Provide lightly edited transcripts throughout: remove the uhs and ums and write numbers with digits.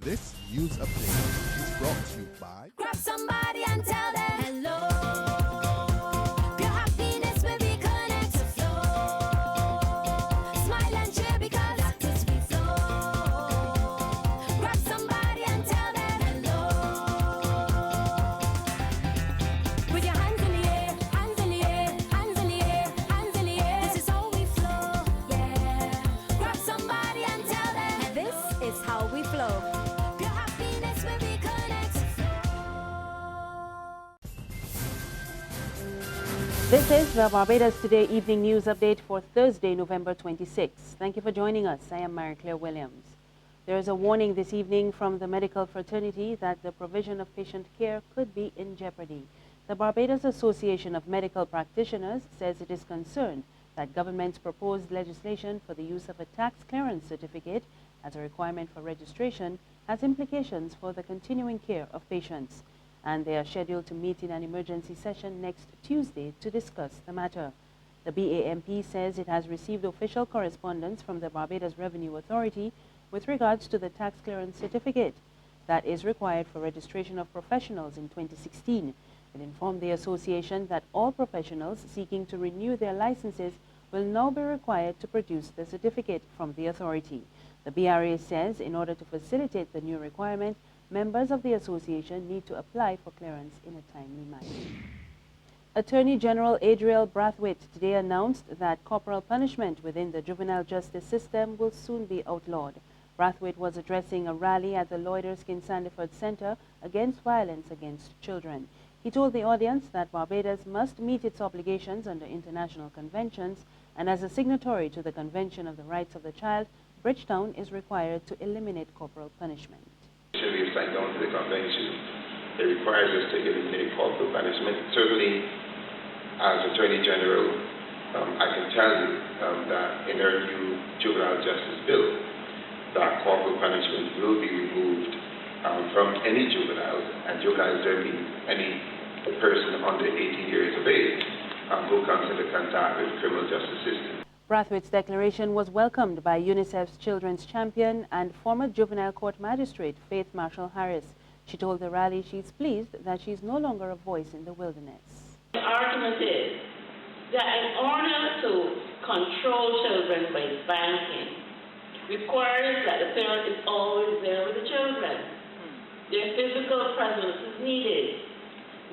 This news update is brought to you by Grab somebody and tell them hello. Pure happiness will be connect to flow. Smile and cheer because that is we flow. Grab somebody and tell them hello. With your hands in the air, hands in the air, hands in the air, hands in the air. This is how we flow, yeah. Grab somebody and tell them this is how we flow. Pure happiness will be connect to This is the Barbados Today Evening News Update for Thursday, November 26. Thank you for joining us. I am Mary-Claire Williams. There is a warning this evening from the medical fraternity that the provision of patient care could be in jeopardy. The Barbados Association of Medical Practitioners says it is concerned that government's proposed legislation for the use of a tax clearance certificate as a requirement for registration has implications for the continuing care of patients, and they are scheduled to meet in an emergency session next Tuesday to discuss the matter. The BAMP says it has received official correspondence from the Barbados Revenue Authority with regards to the tax clearance certificate that is required for registration of professionals in 2016. It informed the association that all professionals seeking to renew their licenses will now be required to produce the certificate from the authority. The BRA says in order to facilitate the new requirement, members of the association need to apply for clearance in a timely manner. Attorney General Adriel Brathwaite today announced that corporal punishment within the juvenile justice system will soon be outlawed. Brathwaite was addressing a rally at the Lloyd Erskine Sandiford Center against violence against children. He told the audience that Barbados must meet its obligations under international conventions, and as a signatory to the Convention of the Rights of the Child, Bridgetown is required to eliminate corporal punishment. We have signed on to the convention. It requires us to eliminate corporal punishment. Certainly, as Attorney General, I can tell you that in our new juvenile justice bill, that corporal punishment will be removed from any juveniles, and juveniles there means any person under 18 years of age who comes into contact with the criminal justice system. Brathwaite's declaration was welcomed by UNICEF'S children's champion and former juvenile court magistrate Faith Marshall Harris. She told the rally she's pleased that she's no longer a voice in the wilderness. The argument is that in order to control children by banking requires that the parent is always there with the children. Their physical presence is needed.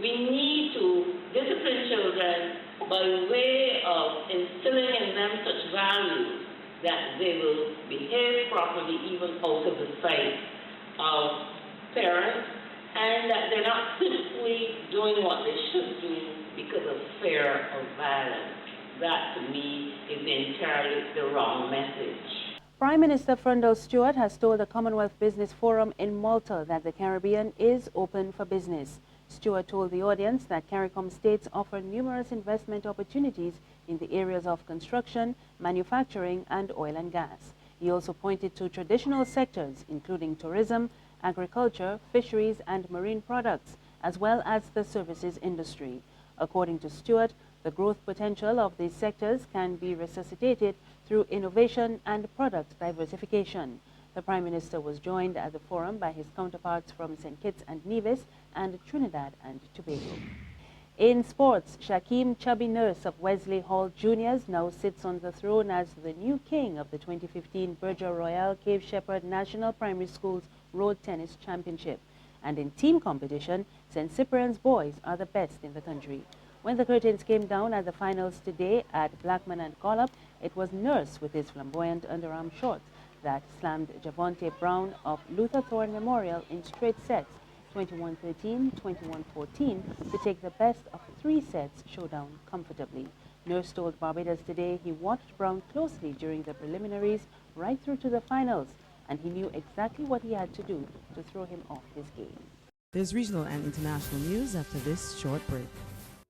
We need to discipline children by way of instilling in them such values that they will behave properly even out of the sight of parents, and that they're not simply doing what they should do because of fear or violence. That, to me, is entirely the wrong message. Prime Minister Freundel Stuart has told the Commonwealth Business Forum in Malta that the Caribbean is open for business. Stuart told the audience that CARICOM states offer numerous investment opportunities in the areas of construction, manufacturing, and oil and gas. He also pointed to traditional sectors, including tourism, agriculture, fisheries, and marine products, as well as the services industry. According to Stuart, the growth potential of these sectors can be resuscitated through innovation and product diversification. The Prime Minister was joined at the forum by his counterparts from St. Kitts and Nevis and Trinidad and Tobago. In sports, Shaquem Chubby Nurse of Wesley Hall Juniors now sits on the throne as the new king of the 2015 Berger Royal Cape Shepherd National Primary Schools Road Tennis Championship. And in team competition, St. Cyprian's boys are the best in the country. When the curtains came down at the finals today at Blackman and Collop, it was Nurse with his flamboyant underarm shorts that slammed Javonte Brown of Luther Thorne Memorial in straight sets, 21-13, 21-14, to take the best of 3 sets showdown comfortably. Nurse told Barbados Today he watched Brown closely during the preliminaries right through to the finals, and he knew exactly what he had to do to throw him off his game. There's regional and international news after this short break.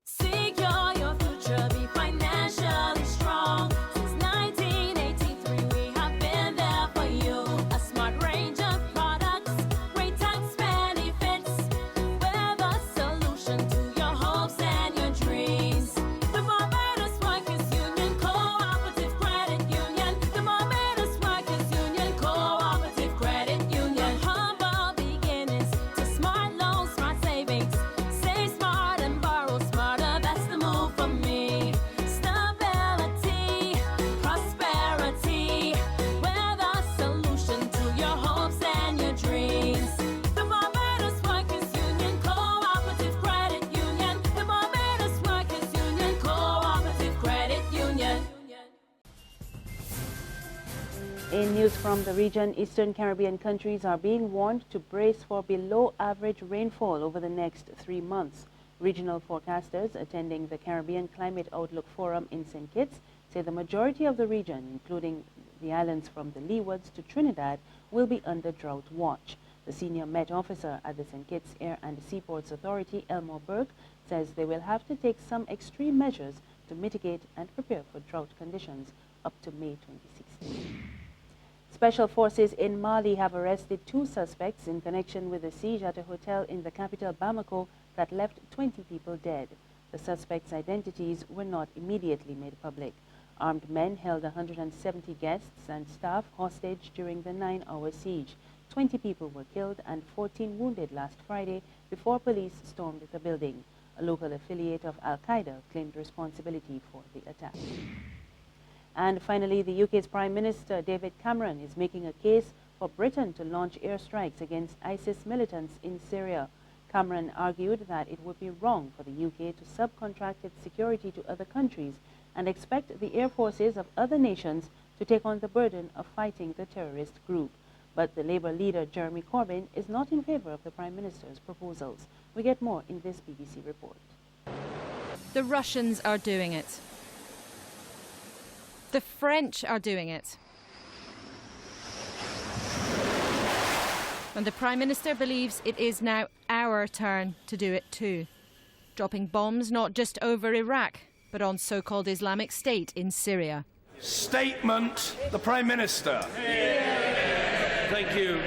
secure your future, be financially strong. Since 1983, we have been there for you. A smart range of products, great tax benefits. We're the solution to your hopes and your dreams. The Barbados Workers Union Cooperative Credit Union. The Barbados Workers Union Cooperative Credit Union. Humble In news from the region, Eastern Caribbean countries are being warned to brace for below-average rainfall over the next 3 months. Regional forecasters attending the Caribbean Climate Outlook Forum in St. Kitts say the majority of the region, including the islands from the Leewards to Trinidad, will be under drought watch. The senior Met officer at the St. Kitts Air and Seaports Authority, Elmore Burke, says they will have to take some extreme measures to mitigate and prepare for drought conditions up to May 2016. Special forces in Mali have arrested 2 suspects in connection with a siege at a hotel in the capital Bamako that left 20 people dead. The suspects' identities were not immediately made public. Armed men held 170 guests and staff hostage during the 9-hour siege. 20 people were killed and 14 wounded last Friday before police stormed the building. A local affiliate of Al-Qaeda claimed responsibility for the attack. And finally, the UK's Prime Minister David Cameron is making a case for Britain to launch airstrikes against ISIS militants in Syria. Cameron argued that it would be wrong for the UK to subcontract its security to other countries and expect the air forces of other nations to take on the burden of fighting the terrorist group. But the Labour leader Jeremy Corbyn is not in favour of the Prime Minister's proposals. We get more in this BBC report. The Russians are doing it. The French are doing it. And the Prime Minister believes it is now our turn to do it too. Dropping bombs not just over Iraq, but on so-called Islamic State in Syria. Statement, the Prime Minister. Thank you.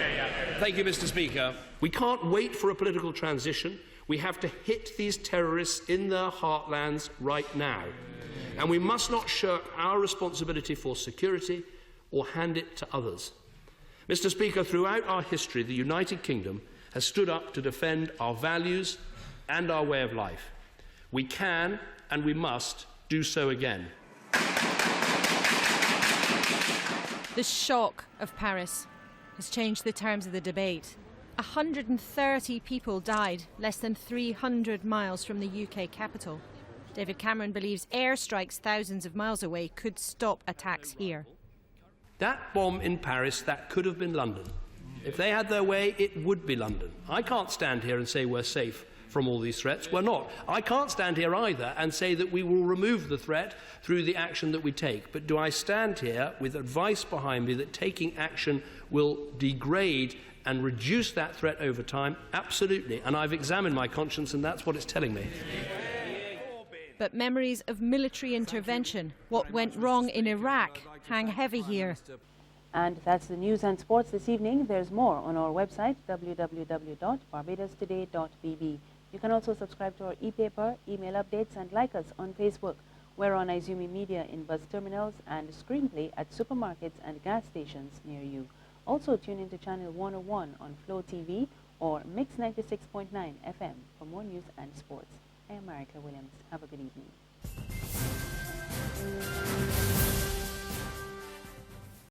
Thank you, Mr. Speaker. We can't wait for a political transition. We have to hit these terrorists in their heartlands right now. And we must not shirk our responsibility for security or hand it to others. Mr. Speaker, throughout our history, the United Kingdom has stood up to defend our values and our way of life. We can and we must do so again. The shock of Paris has changed the terms of the debate. 130 people died less than 300 miles from the UK capital. David Cameron believes airstrikes thousands of miles away could stop attacks here. That bomb in Paris, that could have been London. If they had their way, it would be London. I can't stand here and say we're safe from all these threats. We're not. I can't stand here either and say that we will remove the threat through the action that we take. But do I stand here with advice behind me that taking action will degrade and reduce that threat over time? Absolutely. And I've examined my conscience, and that's what it's telling me. But memories of military intervention, what went wrong in Iraq, hang heavy here. And that's the news and sports this evening. There's more on our website, www.barbadostoday.bb. You can also subscribe to our e-paper, email updates, and like us on Facebook. We're on Izumi Media in bus terminals and Screenplay at supermarkets and gas stations near you. Also tune into channel 101 on Flow TV or Mix 96.9 FM for more news and sports. I am Marika Williams. Have a good evening.